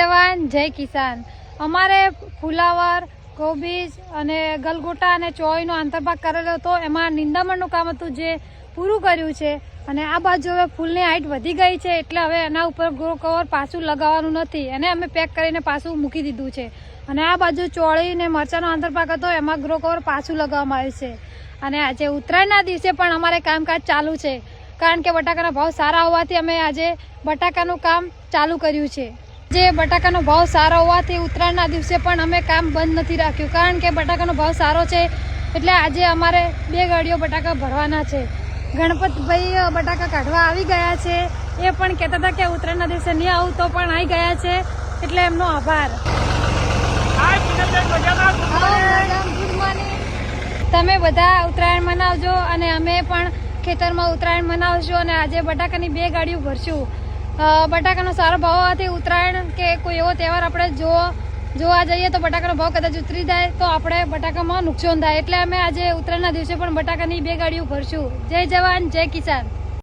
જવાન જય કિસાન। અમારે ફુલાવર કોબીજ અને ગલગોટા અને ચોળીનો આંતરભાગ કરેલો હતો। એમાં નિંદામણનું કામ હતું જે પૂરું કર્યું છે અને આ બાજુ હવે ફૂલની હાઈટ વધી ગઈ છે એટલે હવે એના ઉપર ગ્રો કવર પાછું લગાવવાનું નથી, એને અમે પેક કરીને પાછું મૂકી દીધું છે। અને આ બાજુ ચોળી ને મરચાંનો આંતરભાગ હતો એમાં ગ્રો કવર પાછું લગાવવામાં આવ્યું છે। અને આજે ઉત્તરાયણના દિવસે પણ અમારે કામકાજ ચાલુ છે કારણ કે બટાકાના ભાવ સારા હોવાથી અમે આજે બટાકાનું કામ ચાલુ કર્યું છે। જે બટાકાનો ભાવ સારો હોવાથી ઉત્તરાયણના દિવસે પણ અમે કામ બંધ નથી રાખ્યું કારણ કે બટાકાનો ભાવ સારો છે એટલે આજે અમારે 2 ગાડીઓ બટાકા ભરવાના છે। ગણપતભાઈ બટાકા કાઢવા આવી ગયા છે, એ પણ કહેતા હતા કે ઉત્તરાયણના દિવસે નહીં આવું તો પણ આવી ગયા છે એટલે એમનો આભાર। તમે બધા ઉત્તરાયણ મનાવજો અને અમે પણ ખેતરમાં ઉત્તરાયણ મનાવશું અને આજે બટાકાની 2 ગાડીઓ ભરશું। બટાકાનો સારો ભાવ હોવાથી ઉત્તરાયણ કે કોઈ એવો તહેવાર આપણે જોવા જઈએ તો બટાકાનો ભાવ કદાચ ઉતરી જાય તો આપણે બટાકામાં નુકસાન થાય એટલે અમે આજે ઉત્તરાયણના દિવસે પણ બટાકાની 2 ગાડીઓ ભરશું। જય જવાન જય કિસાન।